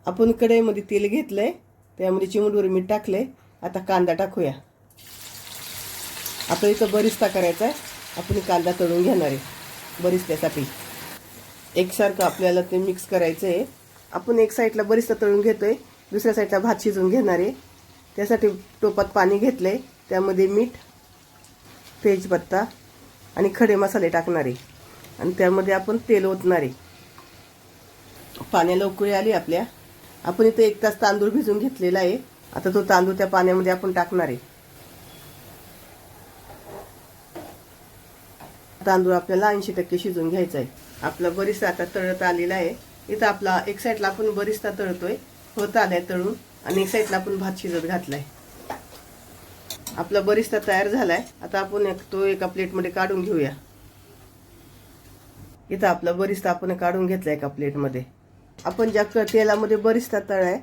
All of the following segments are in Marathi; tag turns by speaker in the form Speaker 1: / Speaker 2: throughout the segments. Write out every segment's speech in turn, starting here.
Speaker 1: आपण कढईमध्ये तेल घेतलंय, त्यामध्ये चिमूटभर मीठ टाकलंय. आता कांदा टाकूया. आपल्याला इथं बरिस्ता करायचा आहे. आपण कांदा तळून घेणार आहे बरिस्त्यासाठी. एकसारखं आपल्याला ते मिक्स करायचं आहे. आपण एक साईडला बरिस्ता तळून घेतोय, दुसऱ्या साईडला भात शिजवून घेणार आहे. त्यासाठी टोपात पाणी घेतलंय, त्यामध्ये मीठ, तेजपत्ता आणि खडे मसाले टाकणार आहे आणि त्यामध्ये आपण तेल ओतणार आहे. पाण्याला उकळी आली आपल्या. आपण इथे 1 तास तांदूळ भिजवून घेतलेला आहे. आता तो तांदूळ त्या पाण्यामध्ये आपण टाकणार आहे. तांदूळ आपल्याला 80% शिजवून घ्यायचा आहे. आपला बरिस्ता आता तळत आलेला आहे. इथं आपला एक साईडला आपण बरिस्ता तळतोय, होत आलाय तळून, आणि एक साईडला आपण भात शिजत घातलाय. आपला बरिस्ता तयार झालाय. आता आपण तो एका प्लेटमध्ये काढून घेऊया. इथं आपला बरिस्ता आपण काढून घेतलाय एका प्लेटमध्ये. आपण ज्या तेलामध्ये बरिस्ता तळाय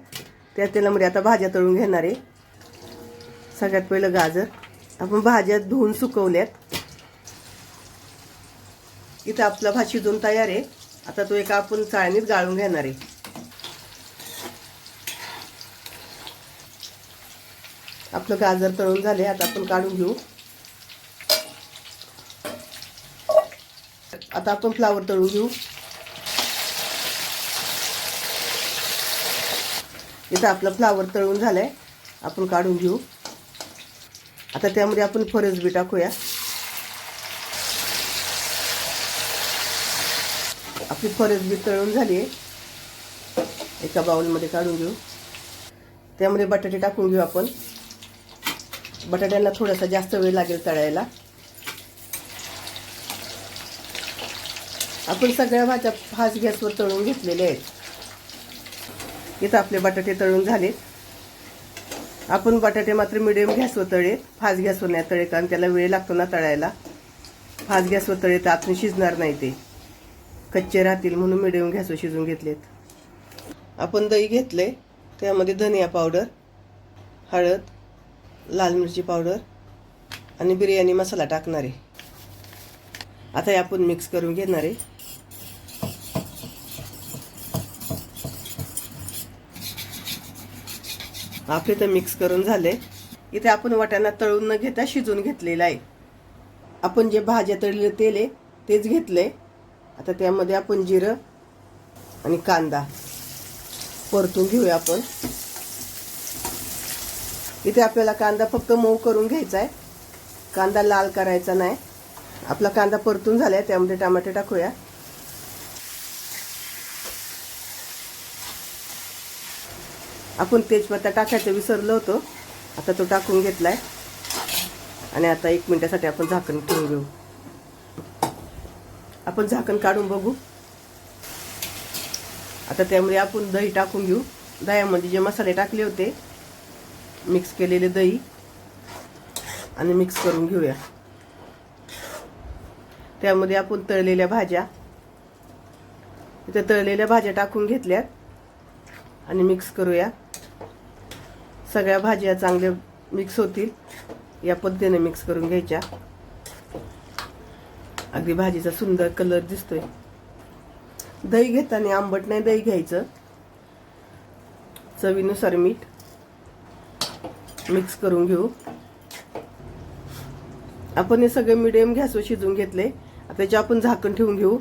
Speaker 1: त्या तेलामध्ये आता भाज्या तळून घेणार आहे. सगळ्यात पहिलं गाजर. आपण भाज्या धुवून सुकवल्यात. इथं आपला भात शिजून तयार आहे. आता तो एका आपण चाळणीत गाळून घेणार आहे. आपलं गाजर तळून झाले. आता आपण काढून घेऊ. आता आपण फ्लावर तळून घेऊ. इथं आपलं फ्लावर तळून झालंय, आपण काढून घेऊ. आता त्यामध्ये आपण फरसबी टाकूया. आपली फरसबी तळून झाली आहे, एका बाउलमध्ये काढून घेऊ. त्यामध्ये बटाटे टाकून घेऊ आपण. बटाट्यांना थोडासा जास्त वेळ लागेल तळायला. आपण सगळ्या भाज्या फास्ट गॅसवर तळून घेतलेल्या आहेत. इथं आपले बटाटे तळून झाले. आपण बटाटे मात्र मिडियम गॅसवर तळे, फास्ट गॅसवर नाही तळे, कारण त्याला वेळ लागतो ना तळायला. फास्ट गॅसवर तळे तर आतून शिजणार नाही, ते कच्चे राहतील, म्हणून मिडियम गॅसवर शिजून घेतलेत. आपण दही घेतले, त्यामध्ये धनिया पावडर, हळद, लाल मिरची पावडर आणि बिर्याणी मसाला टाकणार आहे. आता हे आपण मिक्स करून घेणार आहे. आपले तर मिक्स करून झाले. इथे आपण वाटाणा तळून न घेता शिजून घेतलेला आहे. आपण जे भाज्या तळलेले तेल आहे तेच घेतले. आता त्यामध्ये आपण जिरं आणि कांदा परतून घेऊया आपण. इथे आपल्याला कांदा फक्त मऊ करून घ्यायचा आहे, कांदा लाल करायचा नाही. आपला कांदा परतून झालाय, त्यामध्ये टमाटे टाकूया. आपण तेजपत्ता टाकायचं विसरलो होतो, आता तो टाकून घेतलाय. आणि आता 1 मिनिटासाठी आपण झाकण ठेवून घेऊ. आपण झाकण काढून बघू. आता त्यामध्ये आपण दही टाकून घेऊ. दह्यामध्ये जे मसाले टाकले होते, मिक्स केलेले दही, आणि मिक्स करून घेऊया. त्यामध्ये आपण तळलेल्या भाज्या, इथे तळलेल्या भाज्या टाकून घेतल्यात आणि मिक्स करूया. सगळ्या भाज्या चांगल्या मिक्स होतील या पद्धतीने मिक्स करून घ्यायच्या. अगदी भाजीचा सुंदर कलर दिसतोय. दही घेताना आंबट नाही दही घ्यायचं. चवीनुसार मीठ. मिक्स करून घेऊ. आपण हे सगळे मिडियम गॅसवर शिजवून घेतले. आता त्याच्या आपण झाकण ठेवून घेऊ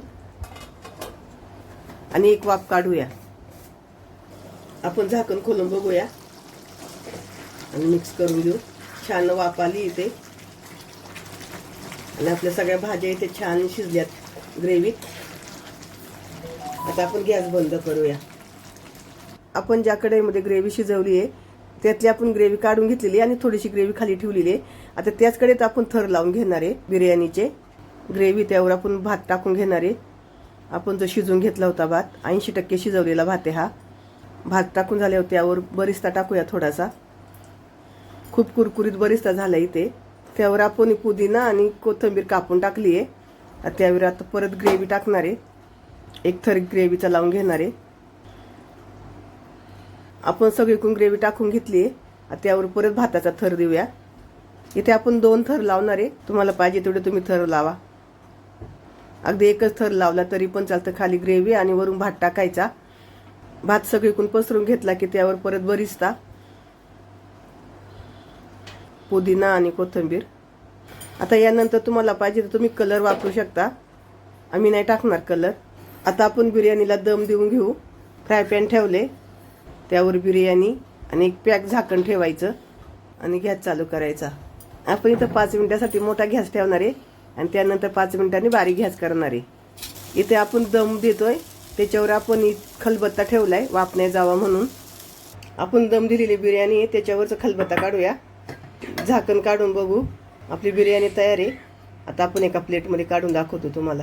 Speaker 1: आणि एक वाफ काढूया. आपण झाकण खोलून बघूया आणि मिक्स करून घेऊ. छान वाफ आली इथे आणि आपल्या सगळ्या भाज्या इथे छान शिजल्यात ग्रेव्हीत. आता आपण गॅस बंद करूया. आपण ज्या कढईमध्ये ग्रेव्ही शिजवली आहे त्यातली आपण ग्रेव्ही काढून घेतलेली आणि थोडीशी ग्रेव्ही खाली ठेवलेली आहे. आता त्याच कढईत आपण थर लावून घेणार आहे बिर्याणीचे. ग्रेव्ही त्यावर आपण भात टाकून घेणार आहे. आपण जो शिजवून घेतला होता भात, 80% शिजवलेला भात आहे हा. भात टाकून झाल्यावर त्यावर बरिस्ता टाकूया थोडासा. खूप कुरकुरीत बरिस्ता झाला इथे. त्यावर आपण पुदिना आणि कोथिंबीर कापून टाकली आहे. त्यावर आता परत ग्रेव्ही टाकणार आहे. एक थर ग्रेव्हीचा लावून घेणार आहे. आपण सगळीकडून ग्रेव्ही टाकून घेतली आहे. त्यावर परत भाताचा थर देऊया. इथे आपण 2 थर लावणार आहे. तुम्हाला पाहिजे तेवढे तुम्ही थर लावा. अगदी एकच थर लावला तरी पण चालतं. खाली ग्रेव्ही आणि वरून भात टाकायचा. भात सगळीकडून पसरून घेतला की त्यावर परत बरिस्ता, पुदिना आणि कोथिंबीर. आता यानंतर तुम्हाला पाहिजे तर तुम्ही कलर वापरू शकता, आम्ही नाही टाकणार कलर. आता आपण बिर्याणीला दम देऊन घेऊ. फ्राय पॅन ठेवले, त्यावर बिर्याणी आणि एक पॅक झाकण ठेवायचं आणि गॅस चालू करायचा. आपण इथं 5 मिनिटासाठी मोठा गॅस ठेवणार आहे आणि त्यानंतर 5 मिनिटांनी बारीक गॅस करणार आहे. इथे आपण दम देतोय, त्याच्यावर आपण खलबत्ता ठेवलाय वाफ नाही जावा म्हणून. आपण दम दिलेली बिर्याणी आहे त्याच्यावरचं खलबत्ता काढूया. झाकण काढून बघू, आपली बिर्याणी तयार आहे. आता आपण एका प्लेटमध्ये काढून दाखवतो तुम्हाला.